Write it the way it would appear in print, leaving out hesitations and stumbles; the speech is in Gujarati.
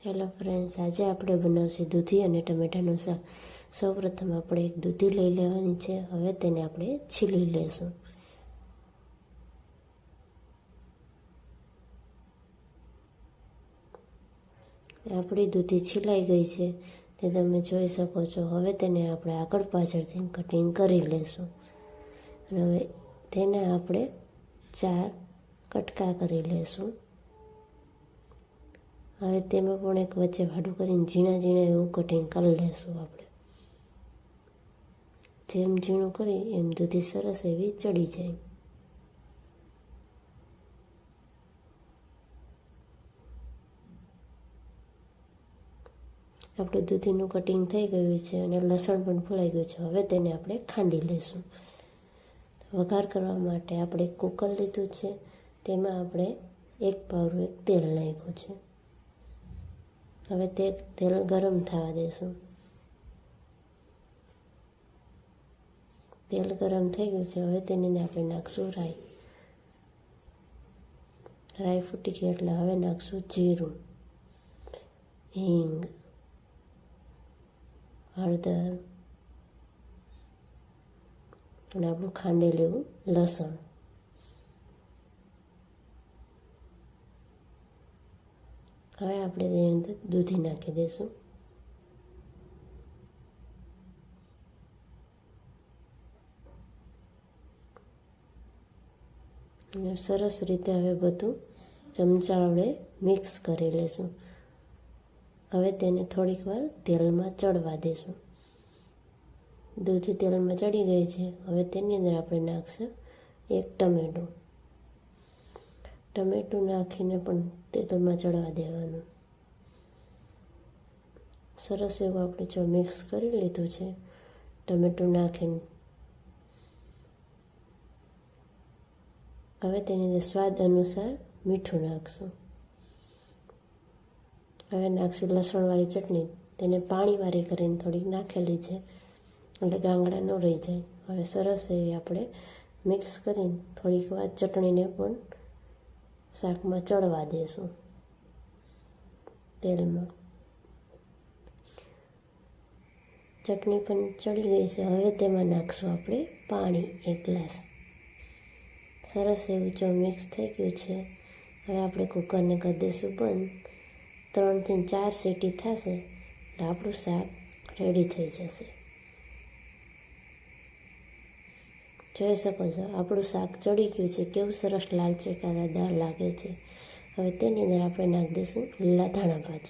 હેલો ફ્રેન્ડ્સ, આજે આપણે બનાવશું દૂધી અને ટમેટાનું શાક. સૌપ્રથમ આપણે એક દૂધી લઈ લેવાની છે. હવે તેને આપણે છીલી લેશું. આપણી દૂધી છીલાઈ ગઈ છે તે તમે જોઈ શકો છો. હવે તેને આપણે આગળ પાછળથી કટિંગ કરી લેશું. અને હવે તેને આપણે 4 કટકા કરી લેશું. હવે તેમાં પણ એક વચ્ચે ભાડું કરીને ઝીણા ઝીણા એવું કટિંગ કરી લેશું. આપણે જેમ ઝીણું કરી એમ દૂધી સરસ એવી ચડી જાય. આપણું દૂધીનું કટિંગ થઈ ગયું છે અને લસણ પણ ફોલાઈ ગયું છે. હવે તેને આપણે ખાંડી લઈશું. વઘાર કરવા માટે આપણે કુકર લીધું છે. તેમાં આપણે 1 પાવરું તેલ નાખ્યું છે. હવે તે તેલ ગરમ થવા દેશું. તેલ ગરમ થઈ ગયું છે. હવે તેની અંદર આપણે નાખશું રાઈ. રાઈ ફૂટી ગઈ એટલે હવે નાખશું જીરું, હિંગ, હળદર અને આપણું ખાંડેલું લસણ. હવે આપણે તેની અંદર દૂધી નાખી દઈશું. અને સરસ રીતે હવે બધું ચમચા વડે મિક્સ કરી લઈશું. હવે તેને થોડીક વાર તેલમાં ચડવા દઈશું. દૂધી તેલમાં ચડી ગઈ છે. હવે તેની અંદર આપણે નાખશું 1 ટમેટું. ટમેટું નાખીને પણ તેલમાં ચડવા દેવાનું. સરસ એવું આપણે જો મિક્સ કરી લીધું છે. ટમેટું નાખીને હવે તેની અંદર સ્વાદ અનુસાર મીઠું નાખશું. હવે નાખશું લસણવાળી ચટણી. તેને પાણીવાળી કરીને થોડીક નાખેલી છે એટલે ગાંગડા ન રહી જાય. હવે સરસ એવી આપણે મિક્સ કરીને થોડીક વાર ચટણીને પણ શાકમાં ચડવા દઈશું તેલમાં. ચટણી પણ ચડી ગઈ છે. હવે તેમાં નાખશું આપણે પાણી 1 ગ્લાસ. સરસ એવું જો મિક્સ થઈ ગયું છે. હવે આપણે કુકરને કરી દઈશું બંધ. 3 થી 4 સીટી થશે એટલે આપણું શાક રેડી થઈ જશે. જોઈ શકો છો આપણું શાક ચડી ગયું છે. કેવું સરસ લાલ ચટકાદાર લાગે છે. હવે તેની અંદર આપણે નાખી દઈશું લીલા ધાણા ભાજી.